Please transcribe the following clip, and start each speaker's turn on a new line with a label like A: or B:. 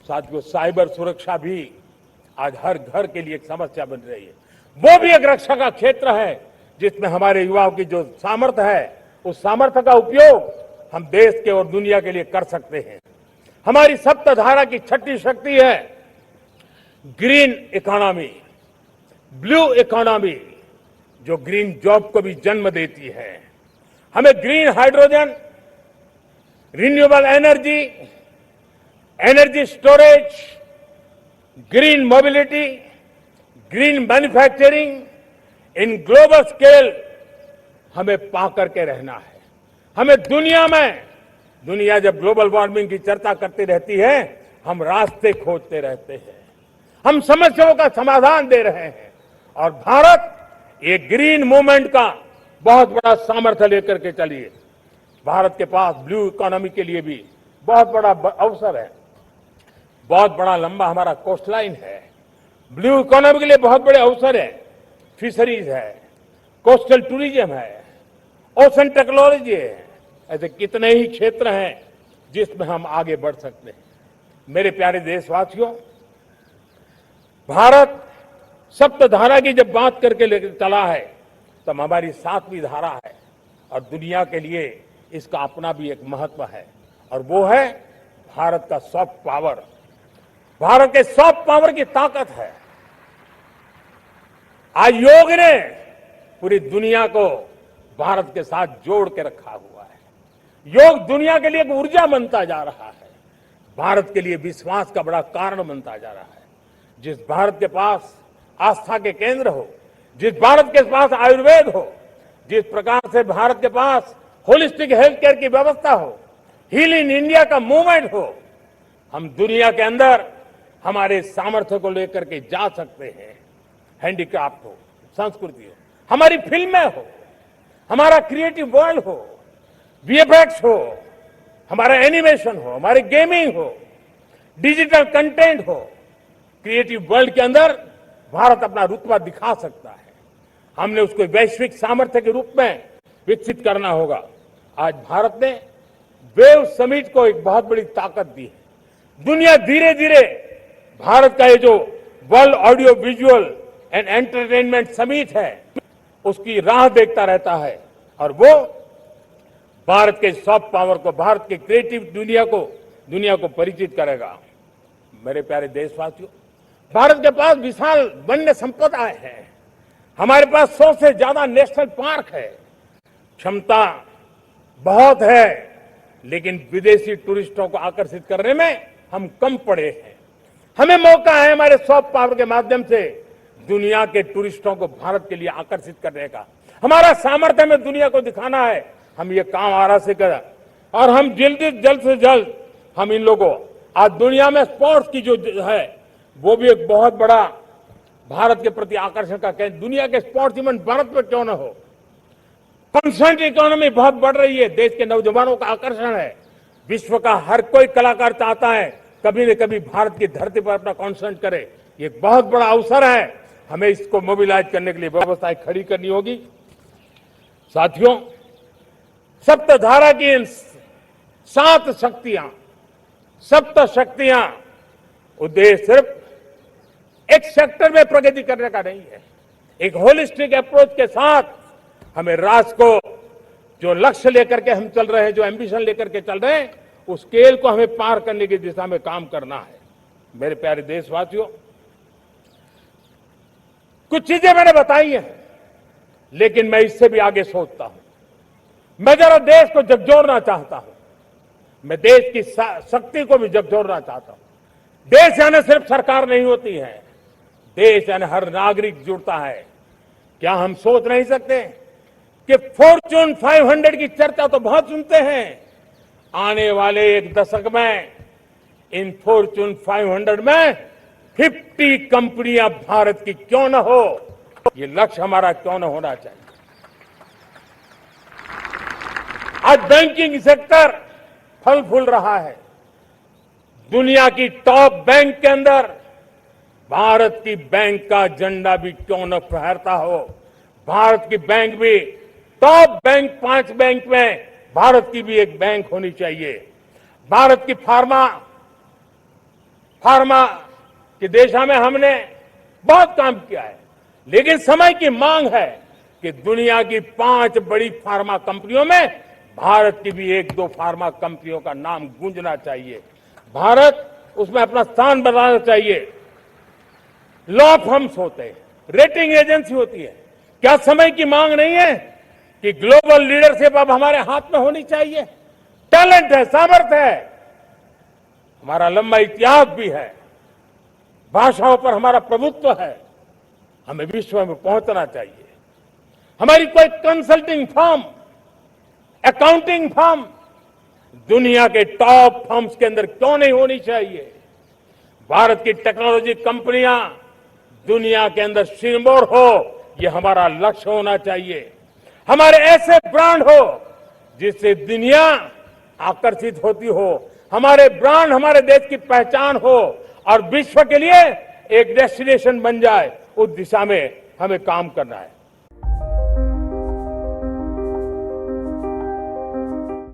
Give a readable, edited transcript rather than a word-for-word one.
A: साथियों, साइबर सुरक्षा भी आज हर घर के लिए एक समस्या बन रही है। वो भी एक रक्षा का क्षेत्र है जिसमें हमारे युवाओं की जो सामर्थ्य है, उस सामर्थ्य का उपयोग हम देश के और दुनिया के लिए कर सकते हैं। हमारी सप्तधारा की छठी शक्ति है ग्रीन इकोनॉमी, ब्लू इकोनॉमी, जो ग्रीन जॉब को भी जन्म देती है। हमें green hydrogen, renewable energy, energy storage, green mobility, green manufacturing in global scale हमें पा करके रहना है। हमें दुनिया जब ग्लोबल वार्मिंग की चर्चा करती रहती है, हम रास्ते खोजते रहते हैं, हम समस्याओं का समाधान दे रहे हैं। और भारत एक ग्रीन मूवमेंट का बहुत बड़ा सामर्थ्य लेकर के चलिए। भारत के पास ब्लू इकोनॉमी के लिए भी बहुत बड़ा अवसर है। बहुत बड़ा लंबा हमारा कोस्ट लाइन है। ब्लू इकोनॉमी के लिए बहुत बड़े अवसर है। फिशरीज है, कोस्टल टूरिज्म है, ओशन टेक्नोलॉजी है। ऐसे कितने ही क्षेत्र हैं जिसमें हम आगे बढ़ सकते हैं। मेरे प्यारे देशवासियों, भारत सप्तधारा की जब बात करके लेकर चला है, तब हमारी सातवीं धारा है और दुनिया के लिए इसका अपना भी एक महत्व है, और वो है भारत का सॉफ्ट पावर। भारत के सॉफ्ट पावर की ताकत है। आज योग ने पूरी दुनिया को भारत के साथ जोड़ के रखा हुआ है। योग दुनिया के लिए एक ऊर्जा बनता जा रहा है, भारत के लिए विश्वास का बड़ा कारण बनता जा रहा है। जिस भारत के पास आस्था के केंद्र हो, जिस भारत के पास आयुर्वेद हो, जिस प्रकार से भारत के पास होलिस्टिक हेल्थ केयर की व्यवस्था हो, हील इन इंडिया का मूवमेंट हो, हम दुनिया के अंदर हमारे सामर्थ्य को लेकर के जा सकते हैं। हैंडीक्राफ्ट हो, संस्कृति हो, हमारी फिल्में हो, हमारा क्रिएटिव वर्ल्ड हो, वीएफएक्स हो, हमारा एनिमेशन हो, हमारी गेमिंग हो, डिजिटल कंटेंट हो, क्रिएटिव वर्ल्ड के अंदर भारत अपना रुतबा दिखा सकता है। हमने उसको वैश्विक सामर्थ्य के रूप में विकसित करना होगा। आज भारत ने वेव समिट को एक बहुत बड़ी ताकत दी है। दुनिया धीरे धीरे भारत का ये जो world audio visual and entertainment summit है, उसकी राह देखता रहता है, और वो भारत के सॉफ्ट पावर को, भारत के क्रिएटिव दुनिया को परिचित करेगा। मेरे प्यारे देशवासियों, भारत के पास विशाल वन्य संपदा है। हमारे पास 100 से ज्यादा नेशनल पार्क है। क्षमता बहुत है, लेकिन विदेशी टूरिस्टों को आकर्षित करने में हम कम पड़े हैं। हमें मौका है हमारे सॉफ्ट पावर के माध्यम से दुनिया के टूरिस्टों को भारत के लिए आकर्षित करने का। हमारा सामर्थ्य में दुनिया को दिखाना है। हम ये काम आराम से करें, और हम जल्द से जल्द हम इन लोगों, आज दुनिया में स्पोर्ट्स की जो है, वो भी एक बहुत बड़ा भारत के प्रति आकर्षण का केंद्र। दुनिया के स्पोर्ट्स इवेंट भारत में क्यों न हो। कॉन्सेंट इकोनॉमी बहुत बढ़ रही है, देश के नौजवानों का आकर्षण है। विश्व का हर कोई कलाकार चाहता है कभी न कभी भारत की धरती पर अपना कॉन्सर्ट करे। ये एक बहुत बड़ा अवसर है। हमें इसको मोबिलाइज करने के लिए व्यवस्थाएं खड़ी करनी होगी। साथियों, सप्तधारा की इन 7 शक्तियां, सप्त शक्तियां, उद्देश्य सिर्फ एक सेक्टर में प्रगति करने का नहीं है। एक होलिस्टिक अप्रोच के साथ हमें राष्ट्र को जो लक्ष्य लेकर के हम चल रहे हैं, जो एम्बिशन लेकर के चल रहे हैं, उस स्केल को हमें पार करने की दिशा में काम करना है। मेरे प्यारे देशवासियों, कुछ चीजें मैंने बताई हैं, लेकिन मैं इससे भी आगे सोचता हूं। मैं जरा देश को झकझोरना चाहता हूं। मैं देश की शक्ति को भी झकझोरना चाहता हूं। देश यानी सिर्फ सरकार नहीं होती है, देश यानी हर नागरिक जुड़ता है। क्या हम सोच नहीं सकते कि फॉर्च्यून 500 की चर्चा तो बहुत सुनते हैं। आने वाले एक दशक में इन फॉर्च्यून 500 में 50 कंपनियां भारत की क्यों न हो, ये लक्ष्य हमारा क्यों न होना चाहिए। आज बैंकिंग सेक्टर फल फूल रहा है। दुनिया की टॉप बैंक के अंदर भारत की बैंक का झंडा भी क्यों न फहरता हो। भारत की बैंक भी टॉप बैंक 5 बैंक में भारत की भी एक बैंक होनी चाहिए। भारत की फार्मा फार्मा की दिशा में हमने बहुत काम किया है, लेकिन समय की मांग है कि दुनिया की 5 बड़ी फार्मा कंपनियों में भारत की भी 1-2 फार्मा कंपनियों का नाम गूंजना चाहिए। भारत उसमें अपना स्थान बनाना चाहिए। लॉ फर्म्स होते हैं, रेटिंग एजेंसी होती है। क्या समय की मांग नहीं है कि ग्लोबल लीडरशिप अब हमारे हाथ में होनी चाहिए? टैलेंट है, सामर्थ्य है, हमारा लंबा इतिहास भी है, भाषाओं पर हमारा प्रभुत्व है, हमें विश्व में पहुंचना चाहिए। हमारी कोई कंसल्टिंग फर्म, अकाउंटिंग फर्म दुनिया के टॉप फर्म्स के अंदर क्यों नहीं होनी चाहिए? भारत की टेक्नोलॉजी कंपनियां दुनिया के अंदर सिरमौर हो, ये हमारा लक्ष्य होना चाहिए। हमारे ऐसे ब्रांड हो जिससे दुनिया आकर्षित होती हो, हमारे ब्रांड हमारे देश की पहचान हो और विश्व के लिए एक डेस्टिनेशन बन जाए, उस दिशा में हमें काम करना है।